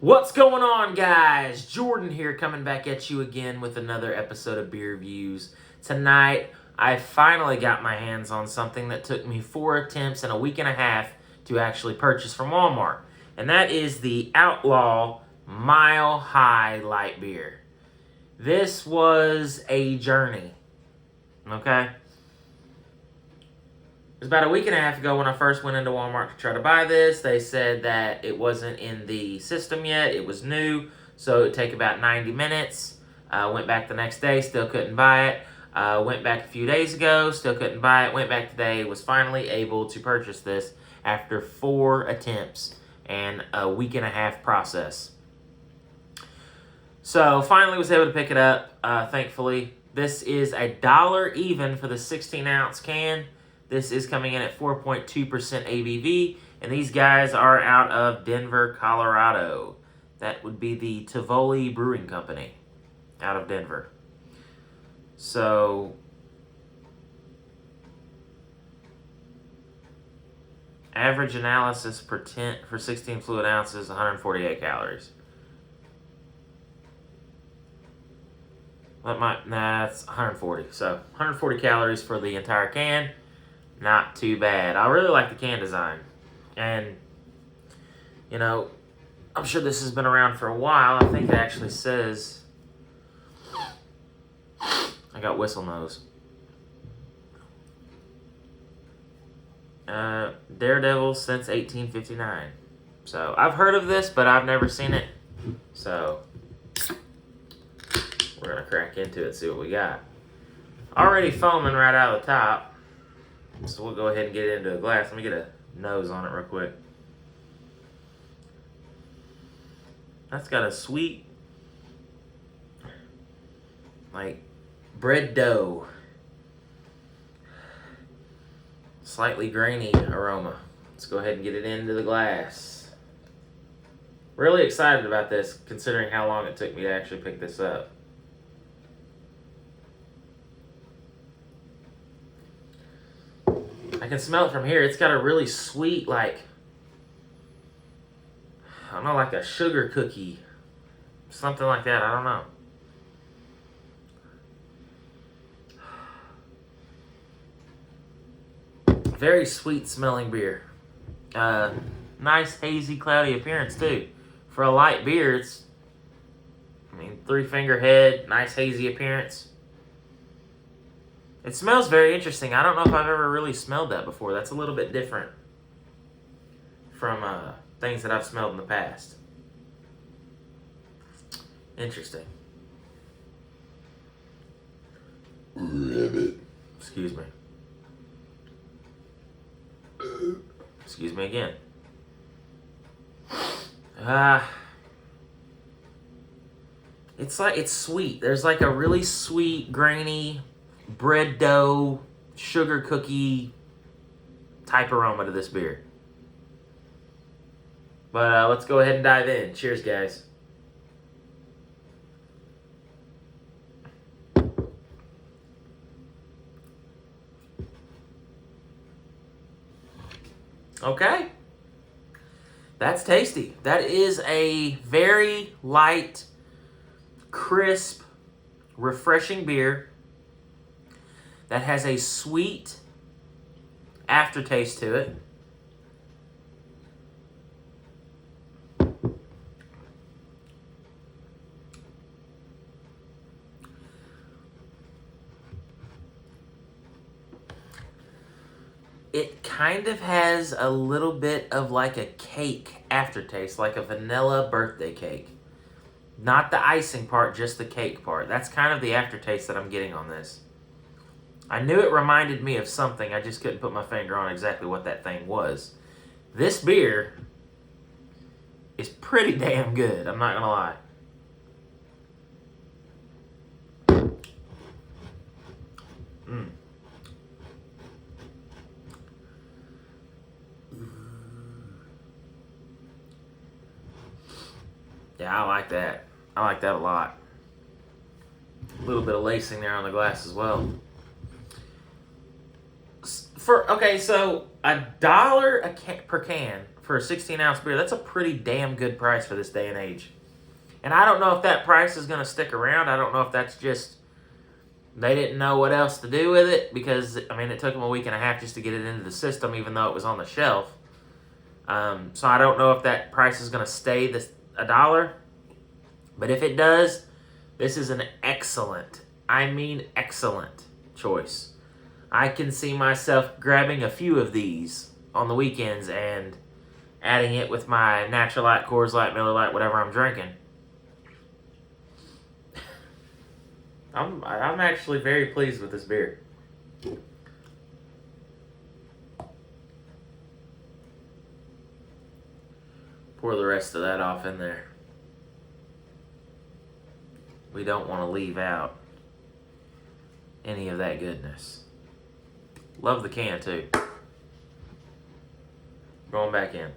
What's going on, guys? Jordan here, coming back at you again with another episode of Beer Reviews. Tonight, I finally got my hands on something that took me 4 attempts and a week and a half to actually purchase from Walmart. And that is the Outlaw Mile High Light Beer. This was a journey, okay? It was about a week and a half ago when I first went into Walmart to try to buy this. They said that it wasn't in the system yet. It was new, so it would take about 90 minutes. Went back the next day, still couldn't buy it. Went back a few days ago, still couldn't buy it. Went back today, was finally able to purchase this after 4 attempts and a week and a half process. So finally was able to pick it up, thankfully. This is $1 even for the 16-ounce can. This is coming in at 4.2% ABV, and these guys are out of Denver, Colorado. That would be the Tivoli Brewing Company out of Denver. So, average analysis per for 16 fluid ounces, 148 calories. That's 140. So, 140 calories for the entire can. Not too bad. I really like the can design. And, you know, I'm sure this has been around for a while. I think it actually says... I got whistle nose. Daredevil since 1859. So, I've heard of this, but I've never seen it. So, we're going to crack into it, see what we got. Already foaming right out of the top. So we'll go ahead and get it into a glass. Let me get a nose on it real quick. That's got a sweet, like, bread dough. Slightly grainy aroma. Let's go ahead and get it into the glass. Really excited about this, considering how long it took me to actually pick this up. I can smell it from here. It's got a really sweet, like, I don't know, like a sugar cookie. Something like that. I don't know. Very sweet smelling beer. Nice hazy, cloudy appearance, too. For a light beer, it's, 3-finger head, nice hazy appearance. It smells very interesting. I don't know if I've ever really smelled that before. That's a little bit different from things that I've smelled in the past. Interesting. Excuse me. Excuse me again. It's sweet. There's like a really sweet, grainy bread dough, sugar cookie type aroma to this beer. But let's go ahead and dive in. Cheers, guys. Okay. That's tasty. That is a very light, crisp, refreshing beer that has a sweet aftertaste to it. It kind of has a little bit of like a cake aftertaste, like a vanilla birthday cake. Not the icing part, just the cake part. That's kind of the aftertaste that I'm getting on this. I knew it reminded me of something. I just couldn't put my finger on exactly what that thing was. This beer is pretty damn good. I'm not going to lie. Yeah, I like that. I like that a lot. A little bit of lacing there on the glass as well. Okay, so $1 per can for a 16-ounce beer, that's a pretty damn good price for this day and age. And I don't know if that price is going to stick around. I don't know if that's just they didn't know what else to do with it because, I mean, it took them a week and a half just to get it into the system, even though it was on the shelf. So I don't know if that price is going to stay $1. But if it does, this is an excellent, I mean excellent choice. I can see myself grabbing a few of these on the weekends and adding it with my Natural Light, Coors Light, Miller Lite, whatever I'm drinking. I'm actually very pleased with this beer. Pour the rest of that off in there. We don't want to leave out any of that goodness. Love the can too. Going back in.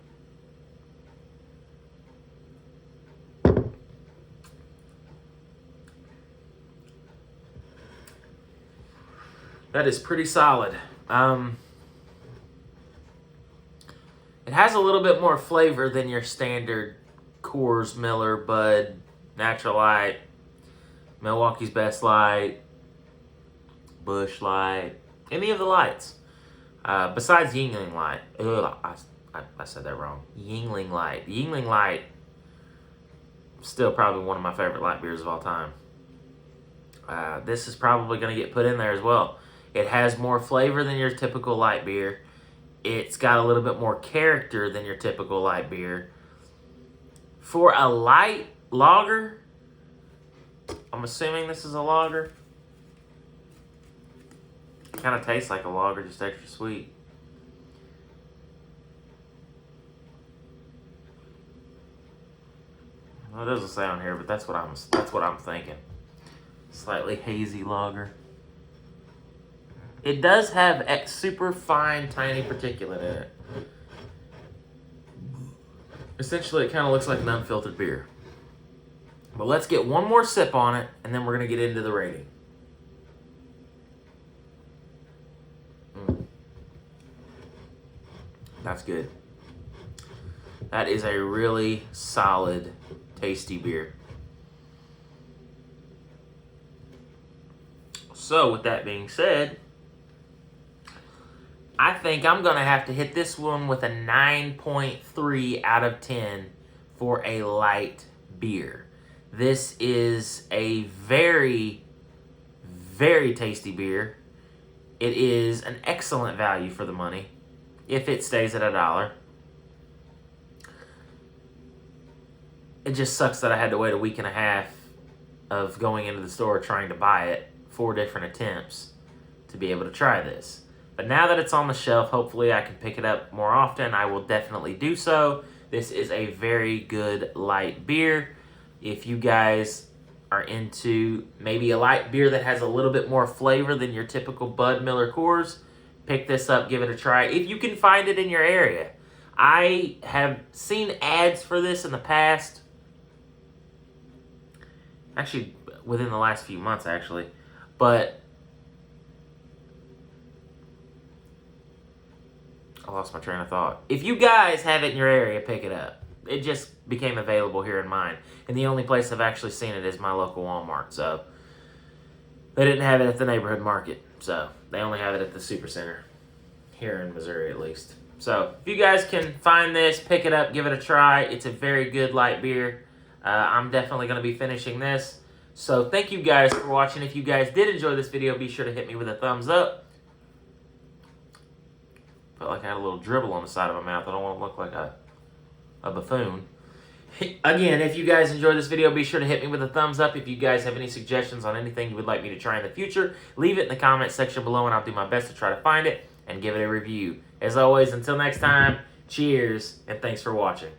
That is pretty solid. It has a little bit more flavor than your standard Coors, Miller, Bud, Natural Light, Milwaukee's Best Light, Busch Light, any of the lights. Besides Yingling Light. Ugh, I said that wrong. Yingling Light. Yingling Light, still probably one of my favorite light beers of all time. This is probably going to get put in there as well. It has more flavor than your typical light beer. It's got a little bit more character than your typical light beer. For a light lager, I'm assuming this is a lager. It kind of tastes like a lager, just extra sweet. Well, it doesn't say on here, but that's what I'm thinking. Slightly hazy lager. It does have super fine, tiny particulate in it. Essentially, it kind of looks like an unfiltered beer. But let's get one more sip on it, and then we're going to get into the rating. That's good. That is a really solid, tasty beer. So, with that being said, I think I'm going to have to hit this one with a 9.3 out of 10 for a light beer. This is a very, very tasty beer. It is an excellent value for the money if it stays at $1. It just sucks that I had to wait a week and a half of going into the store trying to buy it, 4 different attempts to be able to try this. But now that it's on the shelf, hopefully I can pick it up more often. I will definitely do so. This is a very good light beer. If you guys are into maybe a light beer that has a little bit more flavor than your typical Bud, Miller, Coors, pick this up, give it a try. If you can find it in your area. I have seen ads for this in the past. Actually, within the last few months, actually. But I lost my train of thought. If you guys have it in your area, pick it up. It just became available here in mine. And the only place I've actually seen it is my local Walmart. So they didn't have it at the neighborhood market. So they only have it at the Supercenter. Here in Missouri, at least. So if you guys can find this, pick it up, give it a try. It's a very good light beer. I'm definitely going to be finishing this. So thank you guys for watching. If you guys did enjoy this video, be sure to hit me with a thumbs up. Felt like I had a little dribble on the side of my mouth. I don't want to look like a buffoon. Again, if you guys enjoyed this video, be sure to hit me with a thumbs up. If you guys have any suggestions on anything you would like me to try in the future, leave it in the comment section below, and I'll do my best to try to find it and give it a review. As always, until next time, cheers, and thanks for watching.